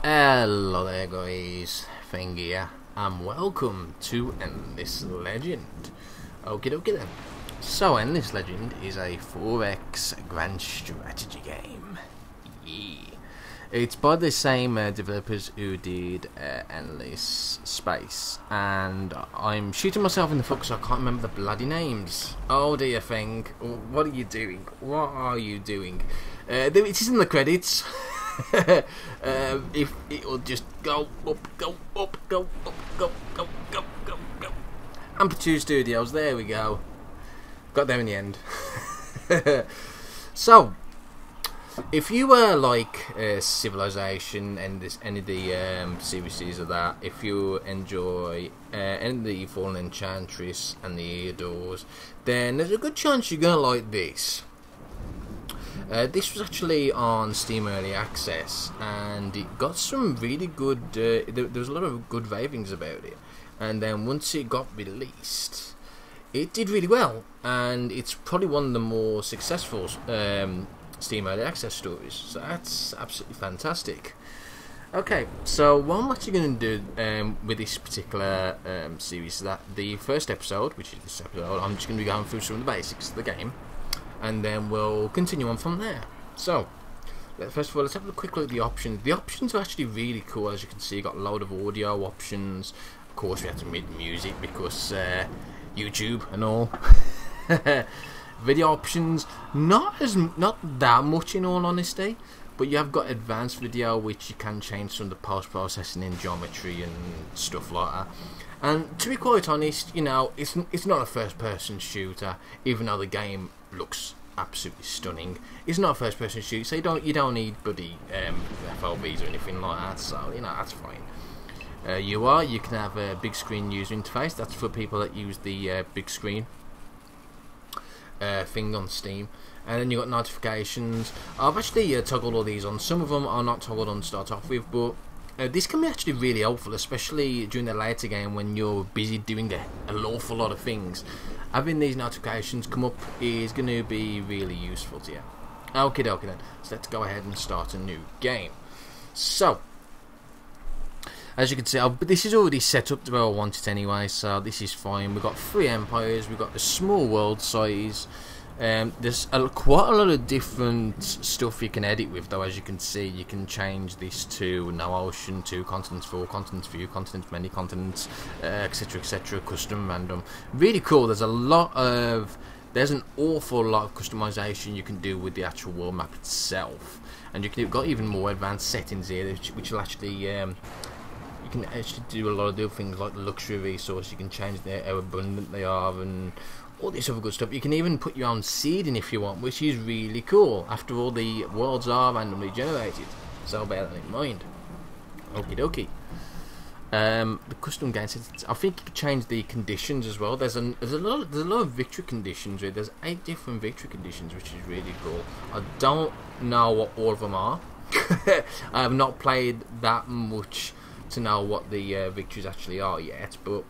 Hello there guys, Feng here, and welcome to Endless Legend. Okie dokie then. So Endless Legend is a 4X grand strategy game. Yeah. It's by the same developers who did Endless Space, and I'm shooting myself in the foot because I can't remember the bloody names. Oh dear Feng, what are you doing? What are you doing? It is in the credits. If it will just go up, go up, go up, go, go, go, go, go. AMPLITUDE Studios, there we go. Got there in the end. So, if you were like Civilization and any of the series of that, if you enjoy any of the Fallen Enchantress and the Doors, then there's a good chance you're gonna like this. This was actually on Steam Early Access, and it got some really good. There was a lot of good ravings about it, and then once it got released, it did really well, and it's probably one of the more successful Steam Early Access stories. So that's absolutely fantastic. Okay, so what I'm actually going to do with this particular series is that the first episode, which is this episode, I'm just going to be going through some of the basics of the game, and then we'll continue on from there. So, first of all, let's have a quick look at the options. The options are actually really cool. As you can see, you got a load of audio options. Of course, we have to mid music because YouTube and all. Video options, not that much in all honesty, but you have got advanced video, which you can change some of the post-processing in geometry and stuff like that. And to be quite honest, you know, it's not a first-person shooter, even though the game looks absolutely stunning. It's not a first-person shooter, so you don't need bloody FLVs or anything like that. So you know that's fine. You can have a big screen user interface. That's for people that use the big screen thing on Steam. And then you got notifications. I've actually toggled all these on. Some of them are not toggled on to start off with, but this can be actually really helpful, especially during the later game when you're busy doing an awful lot of things. Having these notifications come up is going to be really useful to you. Okay then, so let's go ahead and start a new game. So, as you can see, this is already set up the way I want it anyway, so this is fine. We've got 3 empires, we've got the small world size. There's quite a lot of different stuff you can edit with, though. As you can see, you can change this to no ocean, 2 continents, 4 continents, few continents, many continents, etc, custom, random. Really cool. There's an awful lot of customization you can do with the actual world map itself, and you've got even more advanced settings here, which will actually you can actually do a lot of different things like the luxury resource. You can change how abundant they are and all this other good stuff. You can even put your own seeding if you want, which is really cool. After all, the worlds are randomly generated, so bear that in mind. Okie dokie. The custom game settings, I think you can change the conditions as well. There's a lot of victory conditions. There's 8 different victory conditions, which is really cool. I don't know what all of them are. I have not played that much to know what the victories actually are yet, but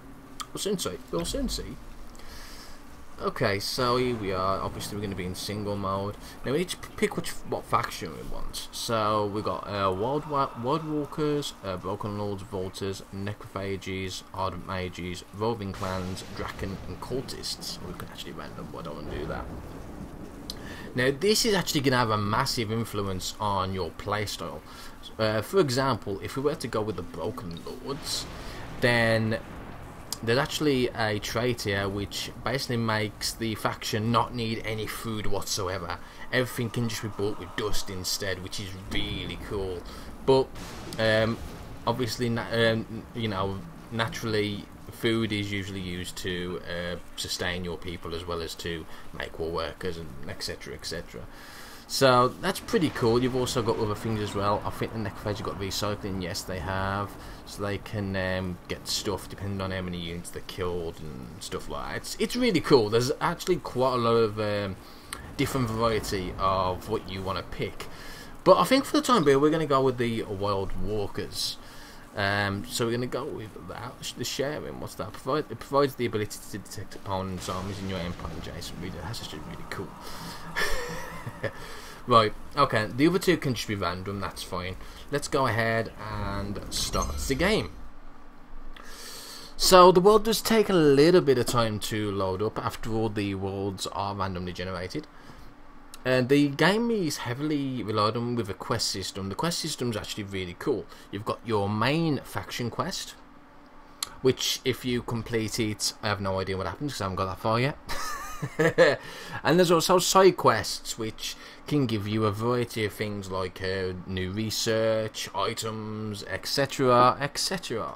we'll soon see. Okay, so here we are. Obviously, we're going to be in single mode. Now we need to pick what faction we want. So we've got Wild Walkers, Broken Lords, Volters, Necrophages, Ardent Mages, Roving Clans, Draken, and Cultists. We can actually random, but I don't want to do that. Now this is actually going to have a massive influence on your playstyle. For example, if we were to go with the Broken Lords, then there's actually a trait here which basically makes the faction not need any food whatsoever. Everything can just be bought with dust instead, which is really cool. But obviously, you know, naturally, food is usually used to sustain your people as well as to make war workers and etc. So that's pretty cool. You've also got other things as well. I think the necrophages have got recycling. Yes, they have. So they can get stuff depending on how many units they're killed and stuff like that. It's really cool. There's actually quite a lot of different variety of what you want to pick. But I think for the time being, we're going to go with the Wild Walkers. So we're going to go with that. The sharing, what's that? It provides the ability to detect opponents' armies in your empire adjacent region. That's just really cool. Right, okay, the other two can just be random, that's fine. Let's go ahead and start the game. So the world does take a little bit of time to load up. After all, the worlds are randomly generated. And the game is heavily relied on with a quest system. The quest system is actually really cool. You've got your main faction quest, which if you complete it, I have no idea what happens because I haven't got that far yet. And there's also side quests which can give you a variety of things like new research, items, etc, etc.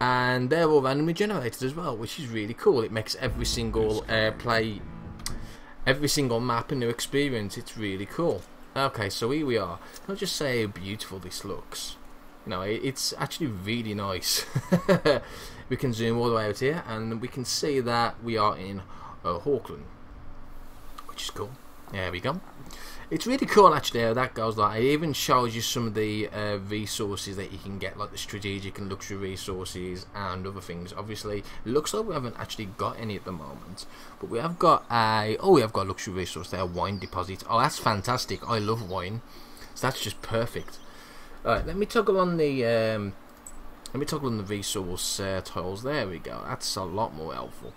And they're all randomly generated as well, which is really cool. It makes every single every single map a new experience. It's really cool. Okay, so here we are. Can I just say how beautiful this looks? You know, it's actually really nice. We can zoom all the way out here and we can see that we are in Hawkland, which is cool. There we go. It's really cool actually how that goes. Like, it even shows you some of the resources that you can get, like the strategic and luxury resources and other things. Obviously, it looks like we haven't actually got any at the moment, but we have got a luxury resource there, wine deposit. Oh, that's fantastic. I love wine, so that's just perfect. Alright, let me toggle on the resource tiles. There we go. That's a lot more helpful.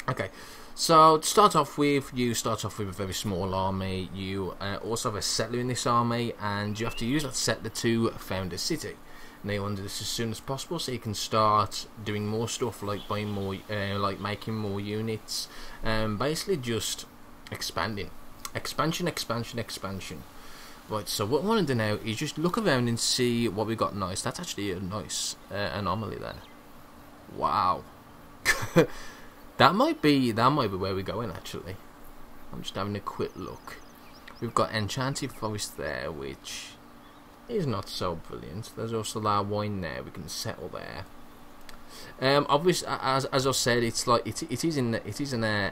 Okay, so to start off with, you start off with a very small army. You also have a settler in this army, and you have to use that settler to found a city. Now you want to do this as soon as possible, so you can start doing more stuff like buying more, like making more units, basically just expanding, expansion. Right, so what I want to do now is just look around and see what we got nice. That's actually a nice anomaly there. Wow. That might be where we're going actually. I'm just having a quick look. We've got Enchanted Forest there, which is not so brilliant. There's also that wine there. We can settle there. Obviously, as I said, it's like it is an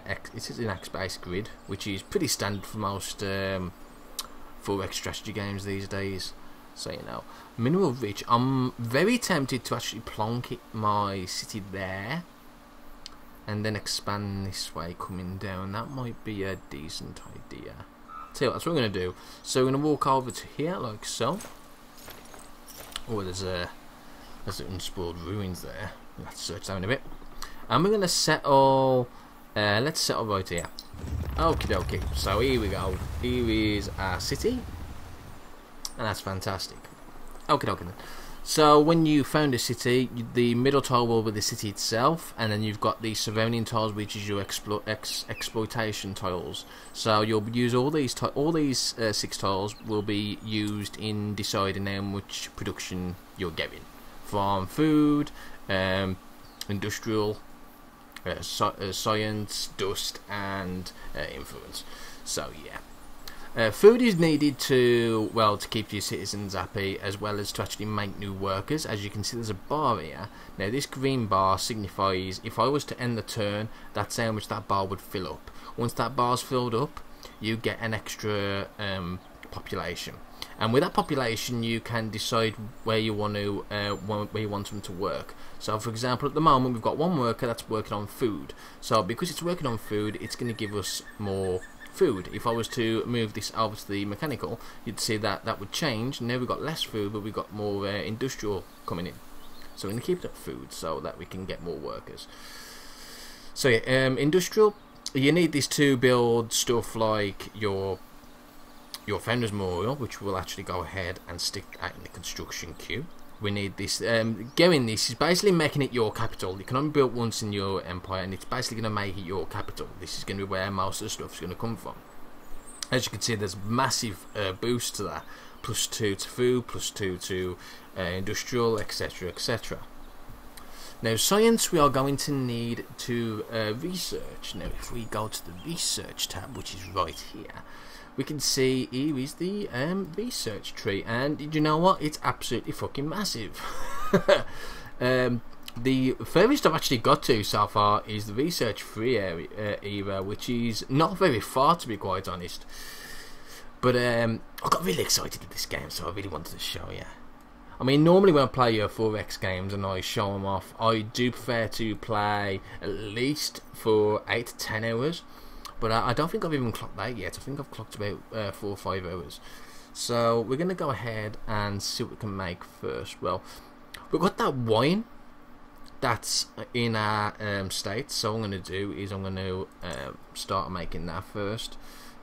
X-based grid, which is pretty standard for most 4X strategy games these days. So you know, mineral rich. I'm very tempted to actually plonk my city there, and then expand this way coming down. That might be a decent idea. So that's what we're going to do. So we're going to walk over to here like so. Oh, there's the unspoiled ruins there. Let's search down a bit. And we're going to settle, let's settle right here. Okie dokie. So here we go. Here is our city. And that's fantastic. Okie dokie then. So when you found a city, the middle tile will be the city itself, and then you've got the surrounding tiles, which is your exploitation tiles. So you'll use all these 6 tiles will be used in deciding how much production you're getting from food, industrial, science, dust, and influence. So yeah. Food is needed to keep your citizens happy, as well as to actually make new workers. As you can see, there's a bar here. Now this green bar signifies if I was to end the turn, that's how much that bar would fill up. Once that bar's filled up, you get an extra population, and with that population you can decide where you want them to work. So for example, at the moment we've got one worker that's working on food. So because it's working on food, it's going to give us more food. If I was to move this over to the mechanical, you'd see that that would change. Now we've got less food, but we've got more industrial coming in. So we're going to keep that food so that we can get more workers. So yeah, industrial, you need this to build stuff like your Founders Memorial, which will actually go ahead and stick that in the construction queue. We need this. Going this is basically making it your capital. You can only build once in your empire, and it's basically going to make it your capital. This is going to be where most of the stuff is going to come from. As you can see, there's massive boost to that. +2 to food, +2 to industrial, etc, etc. Now science, we are going to need to research. Now if we go to the research tab, which is right here, we can see here is the research tree, and did you know what? It's absolutely fucking massive. The furthest I've actually got to so far is the research free era, which is not very far to be quite honest. But I got really excited with this game, so I really wanted to show you. I mean, normally when I play 4X games and I show them off, I do prefer to play at least for 8 to 10 hours. but I don't think I've even clocked that yet. I think I've clocked about 4 or 5 hours. So we're going to go ahead and see what we can make first. Well, we've got that wine that's in our state, so what I'm going to do is I'm going to start making that first.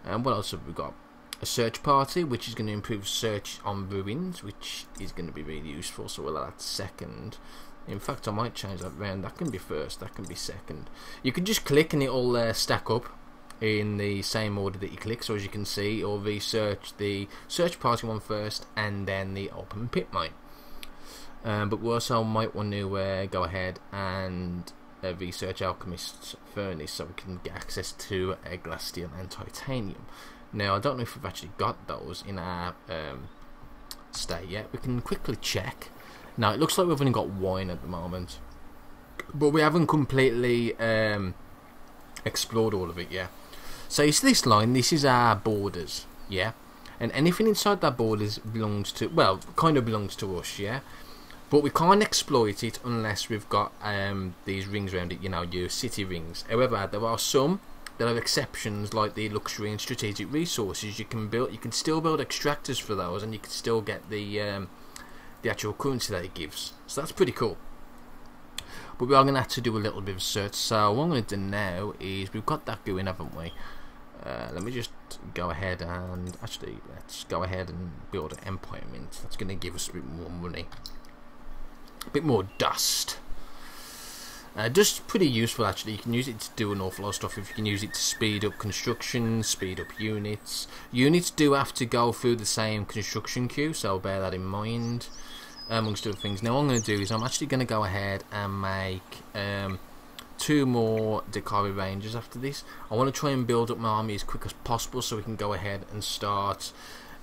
And what else have we got? A search party, which is going to improve search on ruins, which is going to be really useful, so we'll add that second. In fact, I might change that round. That can be first, that can be second. You can just click and it'll stack up in the same order that you click, so as you can see, it'll research the search party one first and then the open pit mine. But we also might want to go ahead and research Alchemist's Furnace, so we can get access to glass, steel and titanium. Now, I don't know if we've actually got those in our state yet. We can quickly check. Now, it looks like we've only got wine at the moment, but we haven't completely explored all of it yet. So you see this line, this is our borders, yeah? And anything inside that borders belongs to, well, kind of belongs to us, yeah? But we can't exploit it unless we've got these rings around it, you know, your city rings. However, there are some that have exceptions, like the luxury and strategic resources. You can still build extractors for those, and you can still get the actual currency that it gives. So that's pretty cool. But we are going to have to do a little bit of search. So what I'm going to do now is, we've got that going, haven't we? Let me just go ahead and actually let's go ahead and build an empire mint. That's going to give us a bit more money, a bit more dust. Just pretty useful actually. You can use it to do an awful lot of stuff. If you can use it to speed up construction, speed up units. Units do have to go through the same construction queue, so bear that in mind, amongst other things. Now what I'm going to do is I'm actually going to go ahead and make 2 more Dakari Rangers after this. I want to try and build up my army as quick as possible so we can go ahead and start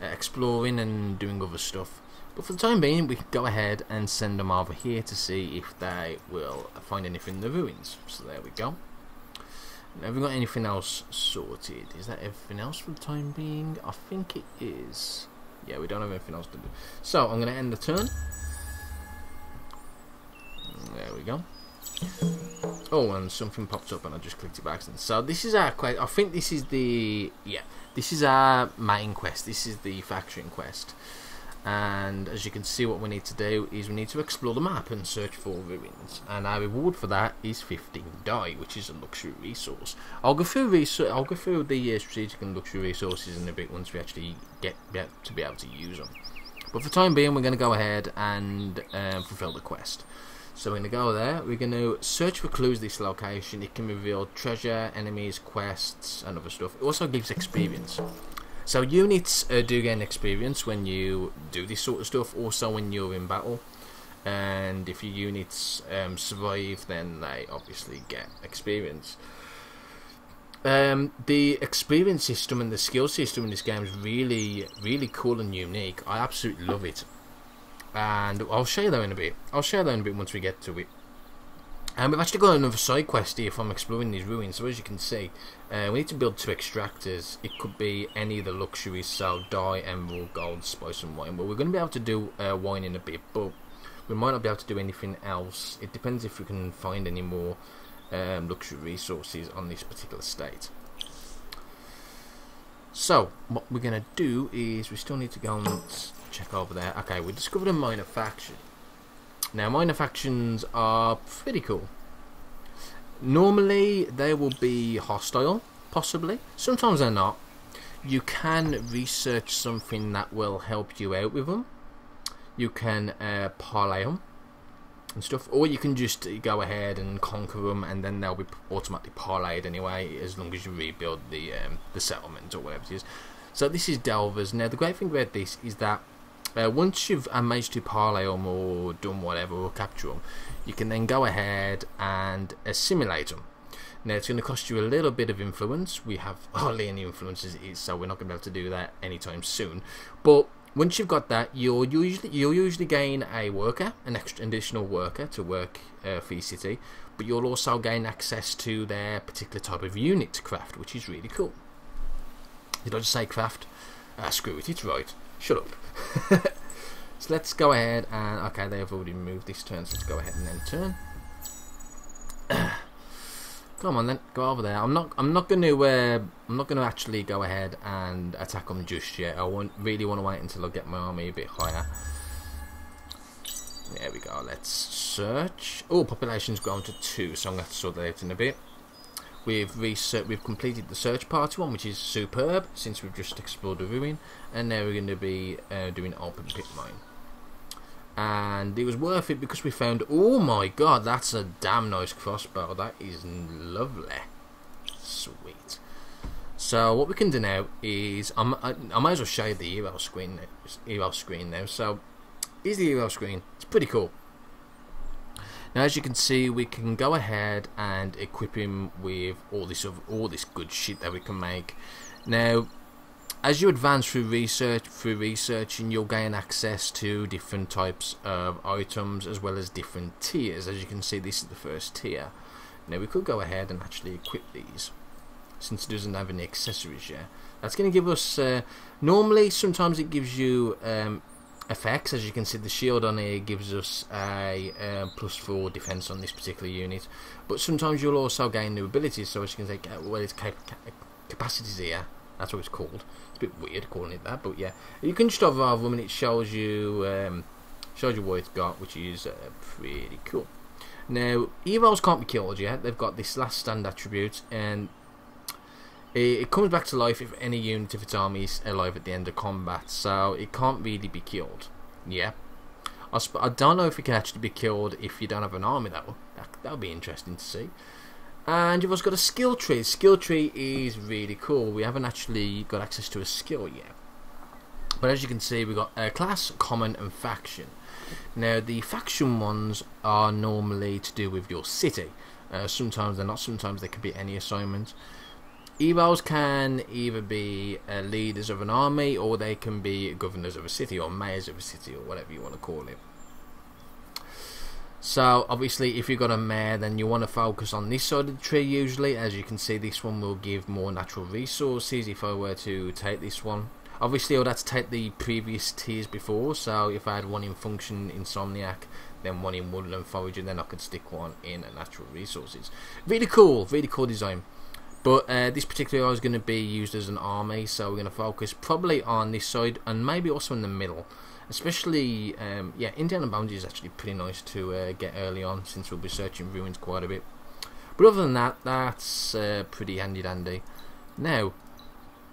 exploring and doing other stuff. But for the time being, we can go ahead and send them over here to see if they will find anything in the ruins. So there we go. Now, have we got anything else sorted? Is that everything else for the time being? I think it is. Yeah, we don't have anything else to do. So I'm going to end the turn. There we go. Oh, and something popped up and I just clicked it by accident. So this is our quest. I think this is the, yeah, this is our main quest. This is the factoring quest. And as you can see, what we need to do is we need to explore the map and search for ruins, and our reward for that is 15 dye, which is a luxury resource. I'll go through the strategic and luxury resources in a bit once we actually get to be able to use them. But for the time being, we're going to go ahead and fulfill the quest. So we're going to go there, we're going to search for clues this location. It can reveal treasure, enemies, quests and other stuff. It also gives experience. So units do gain experience when you do this sort of stuff, also when you're in battle. And if your units survive, then they obviously get experience. The experience system and the skill system in this game is really, really cool and unique. I absolutely love it. And I'll show you that in a bit. I'll show you that in a bit once we get to it. And we've actually got another side quest here from exploring these ruins. So as you can see, we need to build 2 extractors. It could be any of the luxuries, so dye, emerald, gold, spice and wine. But we're going to be able to do wine in a bit, but we might not be able to do anything else. It depends if we can find any more luxury resources on this particular state. So what we're going to do is we still need to go and check over there. Okay, we discovered a minor faction. Now, minor factions are pretty cool. Normally, they will be hostile, possibly. Sometimes they're not. You can research something that will help you out with them. You can parlay them and stuff. Or you can just go ahead and conquer them, and then they'll be automatically parlayed anyway, as long as you rebuild the settlement or whatever it is. So this is Delvers. Now, the great thing about this is that once you've managed to parlay them or done whatever or capture them, you can then go ahead and assimilate them. Now it's going to cost you a little bit of influence. We have hardly any influence as it is, so we're not going to be able to do that anytime soon. But once you've got that, you'll usually gain a worker, an additional worker to work for your city. But you'll also gain access to their particular type of unit to craft, which is really cool. Did I just say craft? Screw it, it's right. Shut up. So let's go ahead and, okay, they have already moved this turn, so let's go ahead and end turn. Come on then, go over there. I'm not going to actually go ahead and attack them just yet. I really want to wait until I get my army a bit higher. There we go. Let's search. Oh, population's gone to 2, so I'm going to sort that out in a bit. We've completed the search party one, which is superb since we've just explored the ruin, and now we're going to be doing open pit mine. And it was worth it because we found, oh my god, that's a damn nice crossbow. That is lovely. Sweet. So what we can do now is, I might as well show you the hero screen now. So here's the hero screen. It's pretty cool. Now, as you can see, we can go ahead and equip him with all this good shit that we can make. Now, as you advance through researching, you'll gain access to different types of items as well as different tiers. As you can see, this is the first tier. Now, we could go ahead and actually equip these, since it doesn't have any accessories yet. That's going to give us, normally, sometimes it gives you effects. As you can see, the shield on here gives us a +4 defense on this particular unit, but sometimes you'll also gain new abilities. So as you can see, well, it's capacities here, that's what it's called. It's a bit weird calling it that, but yeah, you can just hover over them and it shows you what it's got, which is pretty cool. Now, heroes can't be killed yet. They've got this last stand attribute, and it comes back to life if any unit of its army is alive at the end of combat, so it can't really be killed. Yeah, I don't know if it can actually be killed if you don't have an army. That'll be interesting to see. And you've also got a skill tree. Skill tree is really cool. We haven't actually got access to a skill yet, but as you can see, we've got class, common, and faction. Now, the faction ones are normally to do with your city. Sometimes they're not. Sometimes they can be any assignment. Heroes can either be leaders of an army, or they can be governors of a city, or mayors of a city, or whatever you want to call it. So obviously, if you've got a mayor, then you want to focus on this side of the tree usually. As you can see, this one will give more natural resources if I were to take this one. Obviously, I'd have to take the previous tiers before, so if I had one in Function Insomniac, then one in Woodland Forage, and then I could stick one in Natural Resources. Really cool design. But this particular hero is going to be used as an army, so we're going to focus probably on this side and maybe also in the middle. Especially, yeah, Indiana Bounty is actually pretty nice to get early on, since we'll be searching ruins quite a bit. But other than that, that's pretty handy dandy. Now,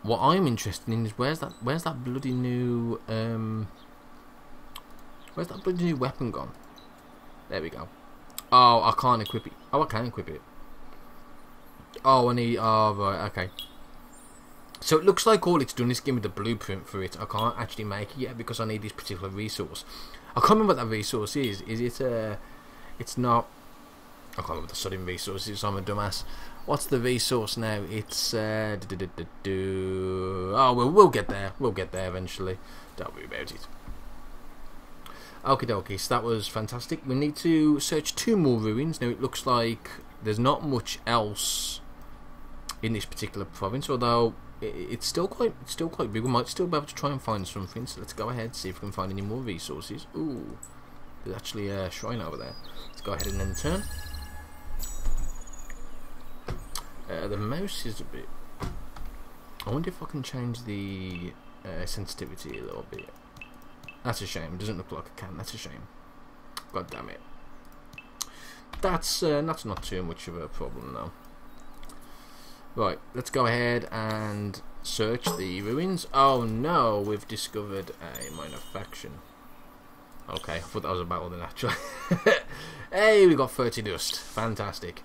what I'm interested in is where's that bloody new weapon gone? There we go. Oh, I can't equip it. Oh, I can equip it. Oh, I need... Oh, right, okay. So it looks like all it's done is give me the blueprint for it. I can't actually make it yet because I need this particular resource. I can't remember what that resource is. Is it... It's not... I can't remember the sudden resource is. I'm a dumbass. What's the resource now? It's... Oh, well, we'll get there. We'll get there eventually. Don't worry about it. Okie dokie, so that was fantastic. We need to search 2 more ruins. Now it looks like there's not much else in this particular province, although it's still quite big. We might still be able to try and find something. So let's go ahead, see if we can find any more resources. Ooh, there's actually a shrine over there. Let's go ahead and then turn. The mouse is a bit... I wonder if I can change the sensitivity a little bit. That's a shame. It doesn't look like I can. That's a shame. God damn it. That's not too much of a problem though. Right, let's go ahead and search the ruins. Oh no, we've discovered a minor faction. Okay, I thought that was a battle then actually. Hey, we got 30 dust. Fantastic.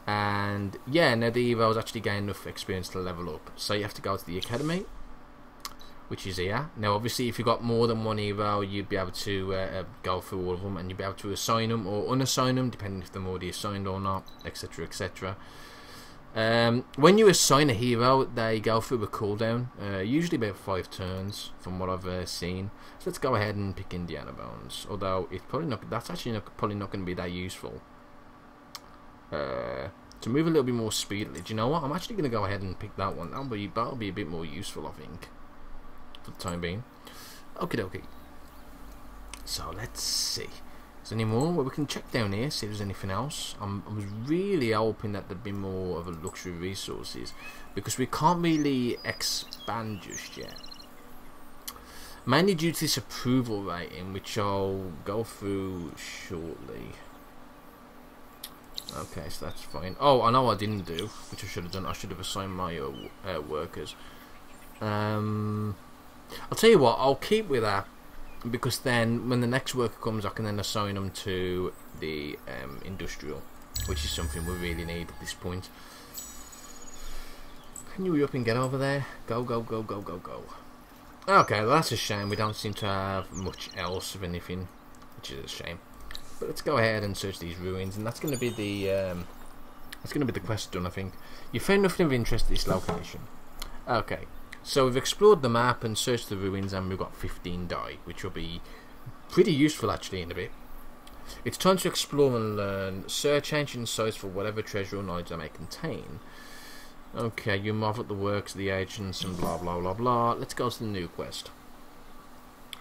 And yeah, now the heroes actually gain enough experience to level up. So you have to go to the academy, which is here. Now obviously if you've got more than one hero, you'd be able to go through all of them, and you'd be able to assign them or unassign them depending if they're already assigned or not, etc, etc. When you assign a hero, they go through a cooldown, usually about 5 turns from what I've seen. So let's go ahead and pick Indiana Bones, although it's probably not, that's actually probably not going to be that useful. To move a little bit more speedily, do you know what, I'm actually going to go ahead and pick that one. That'll be a bit more useful, I think, for the time being. Okie dokie. So let's see. Is there any more? Well, we can check down here, see if there's anything else. I was really hoping that there'd be more of a luxury resources, because we can't really expand just yet. Mainly due to this approval rating, which I'll go through shortly. Okay, so that's fine. Oh, I know what I didn't do, which I should have done. I should have assigned my workers. I'll tell you what, I'll keep with that, because then when the next worker comes, I can then assign them to the industrial, which is something we really need at this point. Can you hurry up and get over there? Go, go, go, go, go, go. Okay, well, that's a shame. We don't seem to have much else of anything, which is a shame. But let's go ahead and search these ruins, and that's going to be the quest done, I think. You found nothing of interest at this location. Okay, so we've explored the map and searched the ruins, and we've got 15 die, which will be pretty useful actually in a bit. It's time to explore and learn. Search ancient sites for whatever treasure or knowledge they may contain. Okay, you marvel at the works of the agents and blah blah blah blah. Let's go to the new quest.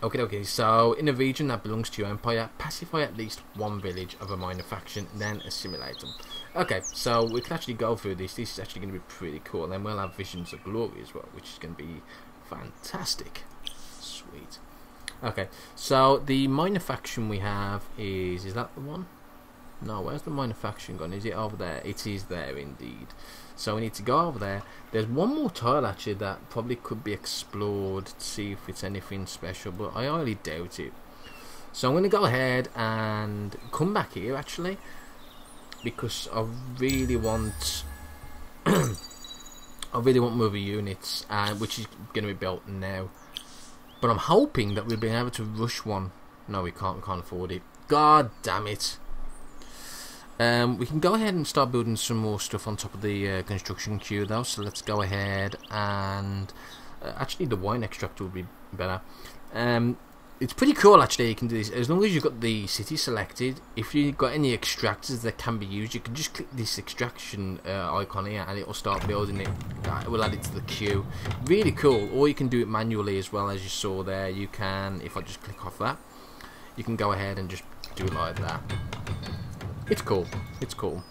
Okay, so in a region that belongs to your empire, pacify at least one village of a minor faction, then assimilate them. Okay, so we can actually go through this. This is actually going to be pretty cool. And then we'll have visions of glory as well, which is going to be fantastic. Sweet. Okay, so the minor faction we have is that the one? No, where's the minor faction gone? Is it over there? It is there indeed. So we need to go over there. There's one more tile actually that probably could be explored to see if it's anything special, but I highly doubt it. So I'm going to go ahead and come back here actually, because I really want more units, which is going to be built now. But I'm hoping that we'll be able to rush one. No, we can't afford it. God damn it. We can go ahead and start building some more stuff on top of the construction queue though, so let's go ahead and actually the wine extractor would be better. It's pretty cool actually. You can do this as long as you've got the city selected. If you've got any extractors that can be used, you can just click this extraction icon here and it will start building it. It will add it to the queue. Really cool. Or you can do it manually as well, as you saw there. You can, if I just click off that, you can go ahead and just do it like that. It's cool. It's cool.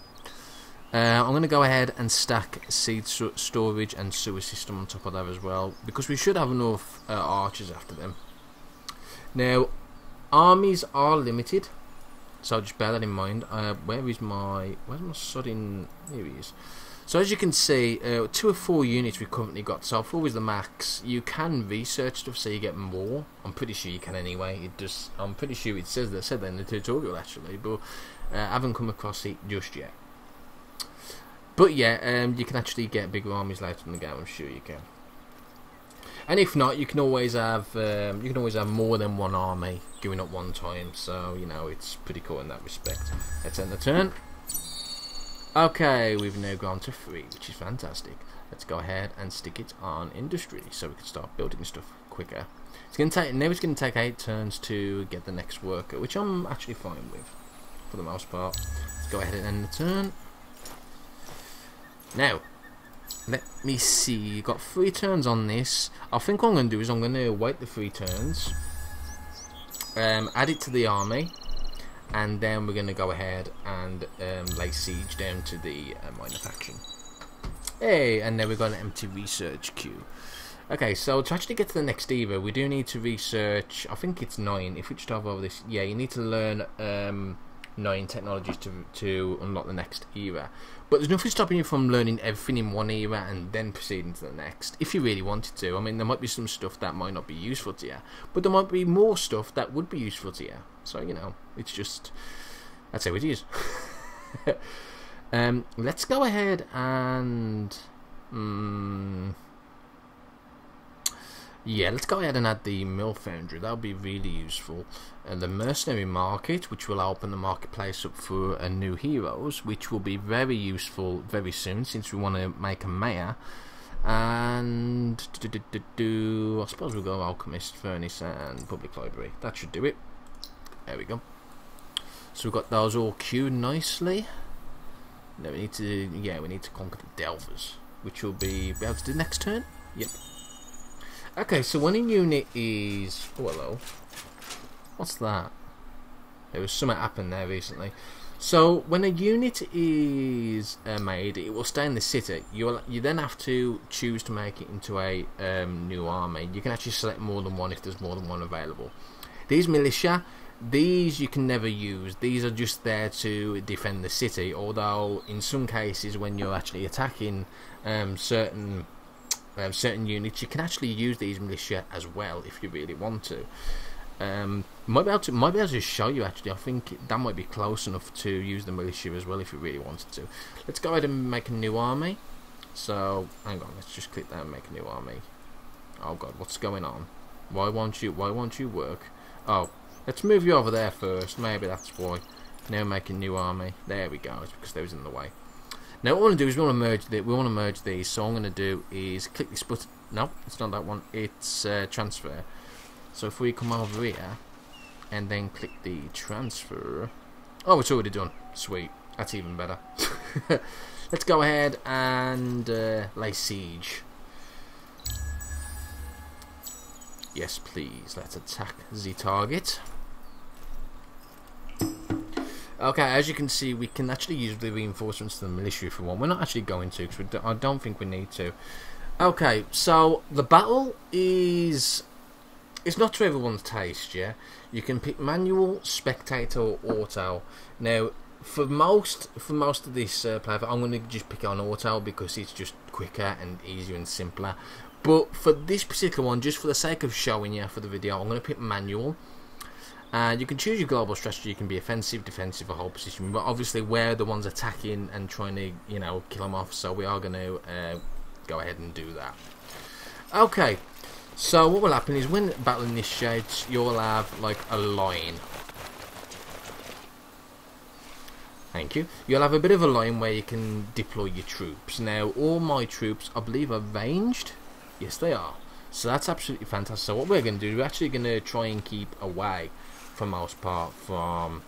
I'm going to go ahead and stack seed storage and sewer system on top of that as well, because we should have enough archers after them. Now, armies are limited, so just bear that in mind. Where's my sodding? Here he is. So as you can see, 2 or 4 units we've currently got. So 4 is the max. You can research stuff so you get more. I'm pretty sure you can anyway. I'm pretty sure it said that in the tutorial actually, but I haven't come across it just yet. But yeah, you can actually get bigger armies later in the game. I'm sure you can. And if not, you can always have more than one army going at one time. So you know, it's pretty cool in that respect. Let's end the turn. Okay, we've now gone to 3, which is fantastic. Let's go ahead and stick it on industry so we can start building stuff quicker. It's going to take 8 turns to get the next worker, which I'm actually fine with for the most part. Let's go ahead and end the turn. Now, let me see. You've got 3 turns on this. I think what I'm going to do is I'm going to wait the 3 turns, add it to the army, and then we're going to go ahead and lay siege down to the minor faction. Hey, and then we've got an empty research queue. Okay, so to actually get to the next era, we do need to research, I think it's 9. If we just have over this, yeah, you need to learn 9 technologies to unlock the next era. But there's nothing stopping you from learning everything in one era and then proceeding to the next, if you really wanted to. I mean, there might be some stuff that might not be useful to you, but there might be more stuff that would be useful to you. So, you know, it's just, that's how it is. Let's go ahead and yeah, let's go ahead and add the mill foundry. That'll be really useful. And the mercenary market, which will open the marketplace up for new heroes, which will be very useful very soon, since we want to make a mayor. And I suppose we'll go alchemist, furnace, and public library. That should do it. There we go. So we've got those all queued nicely. Now we need to conquer the Delvers, which will be able to do next turn. Yep. Okay, so when a unit is... Oh, hello. What's that? There was something happened there recently. So when a unit is made, it will stay in the city. You then have to choose to make it into a new army. You can actually select more than one if there's more than one available. These militia, these you can never use. These are just there to defend the city. Although in some cases, when you're actually attacking certain units, you can actually use these militia as well if you really want to. Might be able to show you actually. I think that might be close enough to use the militia as well if you really wanted to. Let's go ahead and make a new army. So hang on, let's just click that and make a new army. Oh god, what's going on? Why won't you work? Oh, let's move you over there first. Maybe that's why. Now make a new army. There we go. It's because they was in the way. Now what we want to do is we want to merge these. So what I'm going to do is click this button. No, it's not that one. It's transfer. So if we come over here and then click the transfer. Oh, it's already done. Sweet. That's even better. Let's go ahead and lay siege. Yes, please. Let's attack the target. Okay, as you can see, we can actually use the reinforcements to the militia if we want. We're not actually going to, because I don't think we need to. Okay, so the battle is... It's not to everyone's taste, yeah? You can pick manual, spectator, or auto. Now, for most of this playthrough, I'm going to just pick on auto because it's just quicker and easier and simpler. But for this particular one, just for the sake of showing you for the video, I'm going to pick manual. And you can choose your global strategy. You can be offensive, defensive, or hold position. But obviously, we're the ones attacking and trying to, you know, kill them off. So we are going to go ahead and do that. Okay. So what will happen is when battle initiates, you'll have like a line. Thank you. You'll have a bit of a line where you can deploy your troops. Now, all my troops, I believe, are ranged. Yes, they are. So that's absolutely fantastic. So what we're going to do, we're actually going to try and keep away, for most part, from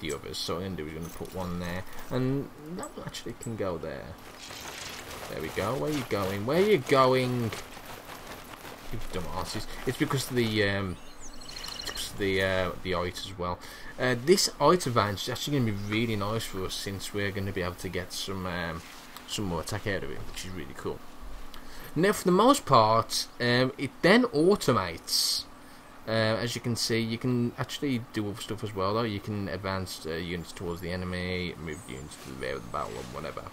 the others. So what we're going to do is we're going to put one there, and that one actually can go there. There we go. Where are you going? Where are you going? You dumb asses. It's because of the height as well. This height advantage is actually going to be really nice for us, since we're going to be able to get some more attack out of it, which is really cool. Now, for the most part, it then automates. As you can see, you can actually do other stuff as well, though. You can advance units towards the enemy, move units to the rear of the battle, or whatever.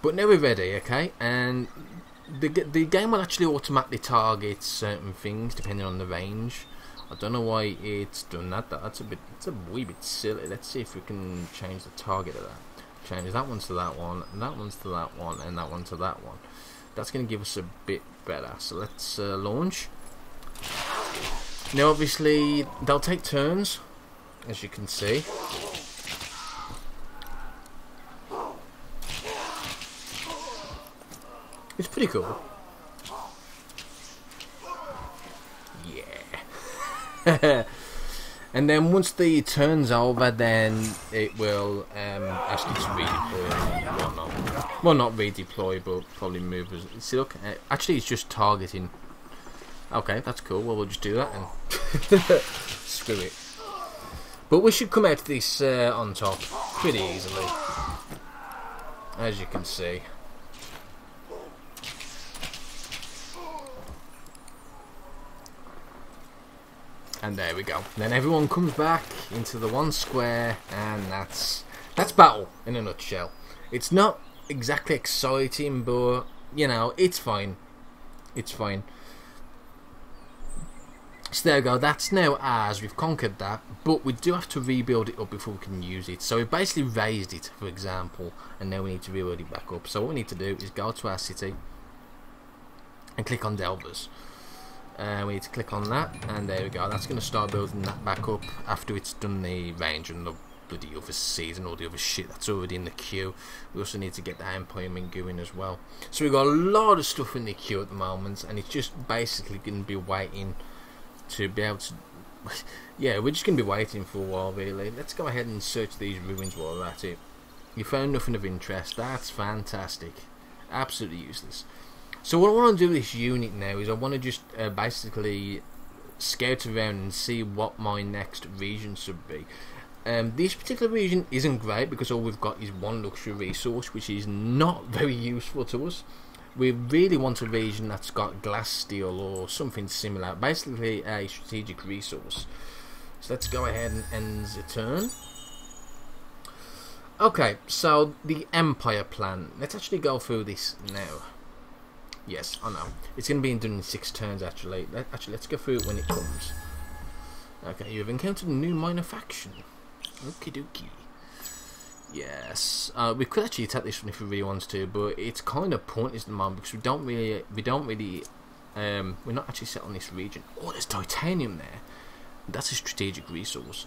But now we're ready, okay? And the game will actually automatically target certain things depending on the range. I don't know why it's done that. It's a wee bit silly. Let's see if we can change the target of that. Change that one to that one, and that one's to that one, and that one to that one. That's going to give us a bit better. So let's launch. Now, obviously, they'll take turns, as you can see. It's pretty cool. Yeah. And then once the turn's over, then it will ask you to redeploy and whatnot. Well, not redeploy, but probably move us. See, look, actually, it's just targeting. Okay, that's cool. Well, we'll just do that and screw it. But we should come out of this on top pretty easily, as you can see. And there we go. Then everyone comes back into the one square, and that's battle in a nutshell. It's not exactly exciting, but you know, it's fine. It's fine. So there we go. That's now ours. We've conquered that, but we do have to rebuild it up before we can use it. So we basically raised it, for example, and now we need to rebuild it back up. So what we need to do is go to our city and click on Delvers. We need to click on that, and there we go. That's going to start building that back up after it's done the range and the bloody other seeds and all the other shit that's already in the queue. We also need to get the employment going as well. So we've got a lot of stuff in the queue at the moment, and it's just basically going to be waiting to be able to... Yeah, we're just going to be waiting for a while, really. Let's go ahead and search these ruins while we're at it. You found nothing of interest. That's fantastic. Absolutely useless. So what I want to do with this unit now is I want to just basically scout around and see what my next region should be. This particular region isn't great because all we've got is one luxury resource, which is not very useful to us. We really want a region that's got glass steel or something similar, basically a strategic resource. So let's go ahead and end the turn. Okay, so the Empire plan. Let's actually go through this now. Yes, I know. It's going to be done in 6 turns actually. Let's go through it when it comes. Okay, you've encountered a new minor faction. Okie dokie. Yes, we could actually attack this one if we really want to, but it's kind of pointless at the moment because we're not actually set on this region. Oh, there's titanium there. That's a strategic resource.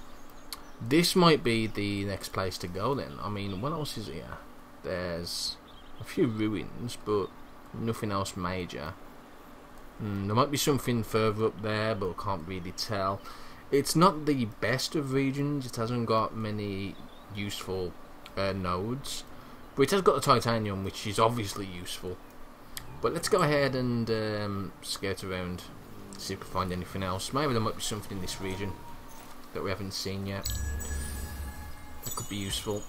This might be the next place to go then. I mean, what else is here? There's a few ruins, but nothing else major. There might be something further up there, but I can't really tell. It's not the best of regions. It hasn't got many useful nodes, but it has got the titanium, which is obviously useful. But let's go ahead and scout around, see if we find anything else. Maybe there might be something in this region that we haven't seen yet that could be useful.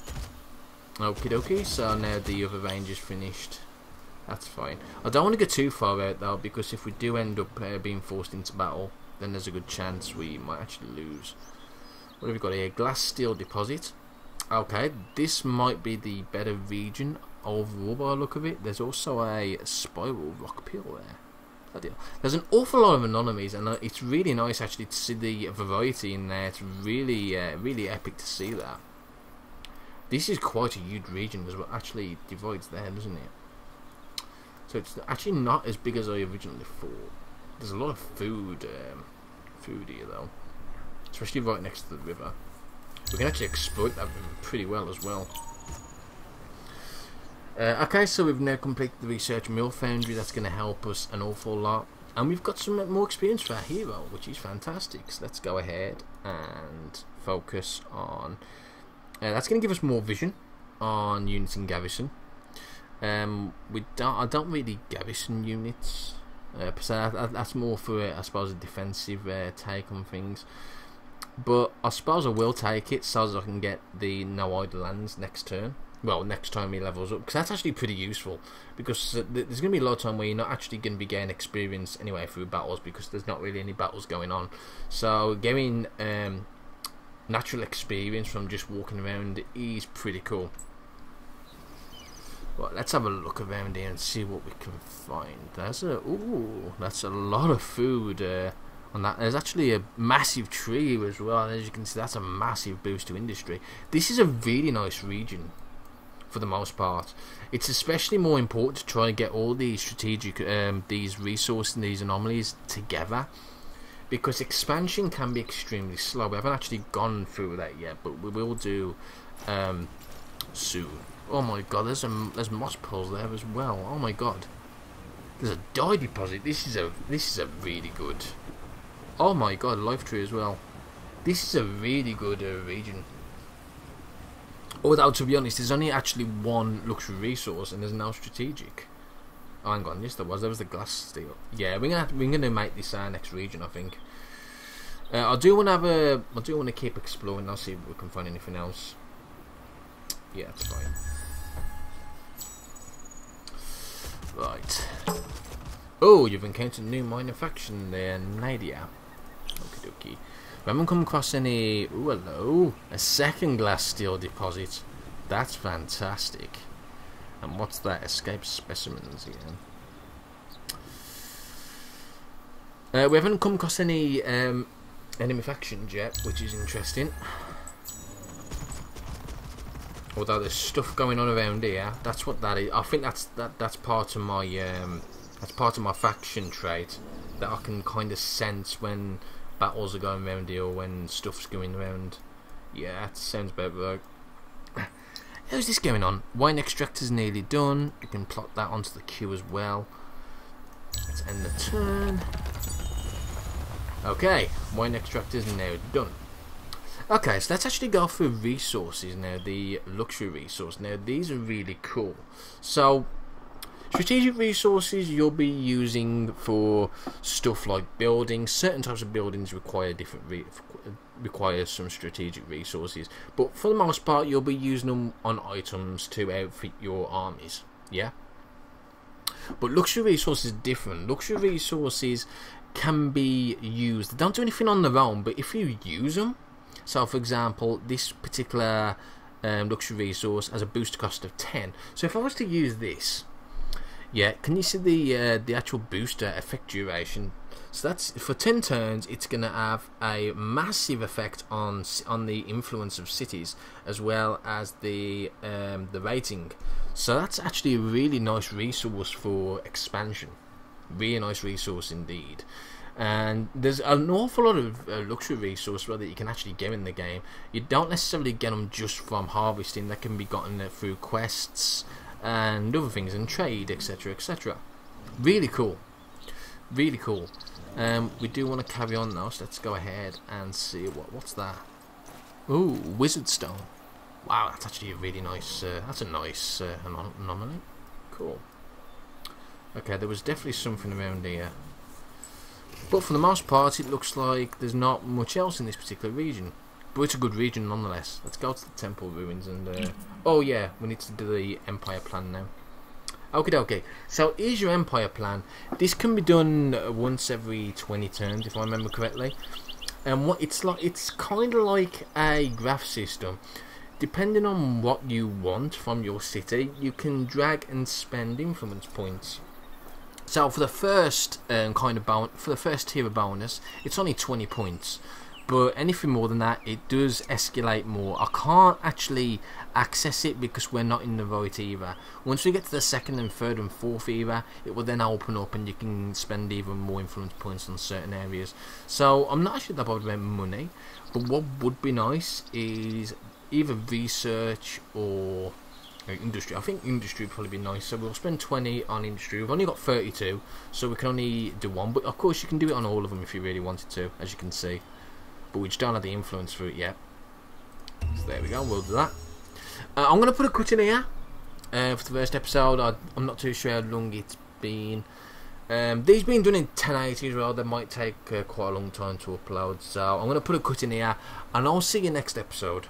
Okie dokie, so now the other range is finished. That's fine. I don't want to go too far out though, because if we do end up being forced into battle, then there's a good chance we might actually lose. What have we got here? Glass steel deposit. Okay, this might be the better region overall by the look of it. There's also a spiral rock peel there. There's an awful lot of anomalies, and it's really nice actually to see the variety in there. It's really, really epic to see that. This is quite a huge region as well. Actually divides there, doesn't it? So it's actually not as big as I originally thought. There's a lot of food here though, especially right next to the river. We can actually exploit that river pretty well as well. Okay, so we've now completed the research mill foundry. That's going to help us an awful lot, and we've got some more experience for our hero, which is fantastic. So let's go ahead and focus on that's going to give us more vision on units in garrison. I don't really garrison units, so that's more for I suppose a defensive take on things. But I suppose I will take it so that I can get the no idle lands next turn. Well, next time he levels up, because that's actually pretty useful. Because there's going to be a lot of time where you're not actually going to be getting experience anyway through battles, because there's not really any battles going on. So getting natural experience from just walking around is pretty cool. Well, let's have a look around here and see what we can find. That's a lot of food on that. There's actually a massive tree as well, and as you can see, that's a massive boost to industry. This is a really nice region for the most part. It's especially more important to try and get all these strategic these resources and these anomalies together, because expansion can be extremely slow. We haven't actually gone through that yet, but we will do soon. Oh my god, there's moss pearls there as well. Oh my god, there's a dye deposit. This is a really good. Oh my god, life tree as well. This is a really good region. Although, to be honest, there's only actually one luxury resource, and there's no strategic. Oh, hang on, yes, there was the glass steel. Yeah, we're gonna make this our next region, I think. I do want to keep exploring. I'll see if we can find anything else. Yeah, it's fine. Right. Oh, you've encountered a new minor faction there, Nadia. Okie dokie. We haven't come across any. Ooh, hello. A second glass steel deposit. That's fantastic. And what's that? Escape specimens again. We haven't come across any enemy factions yet, which is interesting. Although there's stuff going on around here. That's what that is. I think that's part of my faction trait, that I can kind of sense when battles are going around here or when stuff's going around. Yeah, that sounds about right. How's this going on? Wine extractor's nearly done. You can plot that onto the queue as well. Let's end the turn. Okay, wine extractor's now done. Okay, so let's actually go through resources now. The luxury resource. Now these are really cool. So Strategic resources you'll be using for stuff like buildings. Certain types of buildings require require some strategic resources, but for the most part you'll be using them on items to outfit your armies. Yeah. But luxury resources are different. Luxury resources can be used. They don't do anything on their own, but if you use them, so for example, this particular luxury resource has a boost cost of 10. So if I was to use this, yeah, can you see the actual booster effect duration? So that's for 10 turns. It's going to have a massive effect on the influence of cities as well as the rating. So that's actually a really nice resource for expansion. Really nice resource indeed. And there's an awful lot of luxury resources that you can actually get in the game. You don't necessarily get them just from harvesting. They can be gotten through quests and other things, and trade, etc, etc. Really cool. Really cool. We do want to carry on now, so let's go ahead and see what's that. Ooh, wizard stone. Wow, that's actually a really nice. That's a nice anomaly. Cool. Okay, there was definitely something around here, but for the most part, it looks like there's not much else in this particular region. But it's a good region nonetheless. Let's go to the temple ruins and. Oh yeah, we need to do the empire plan now. Okay. So here's your empire plan. This can be done once every 20 turns, if I remember correctly. And what it's like, it's kind of like a graph system. Depending on what you want from your city, you can drag and spend influence points. So for the first for the first tier of bonus, it's only 20 points. But anything more than that, it does escalate more. I can't actually access it because we're not in the right era. Once we get to the second and third and fourth era, it will then open up and you can spend even more influence points on certain areas. So I'm not actually that bothered about money, but what would be nice is either research or industry. I think industry would probably be nice, so we'll spend 20 on industry. We've only got 32, so we can only do one, but of course you can do it on all of them if you really wanted to, as you can see. But we just don't have the influence for it yet. So there we go, we'll do that. I'm going to put a cut in here for the first episode. I'm not too sure how long it's been. These being done in 1080 as well, they might take quite a long time to upload. So I'm going to put a cut in here, and I'll see you next episode.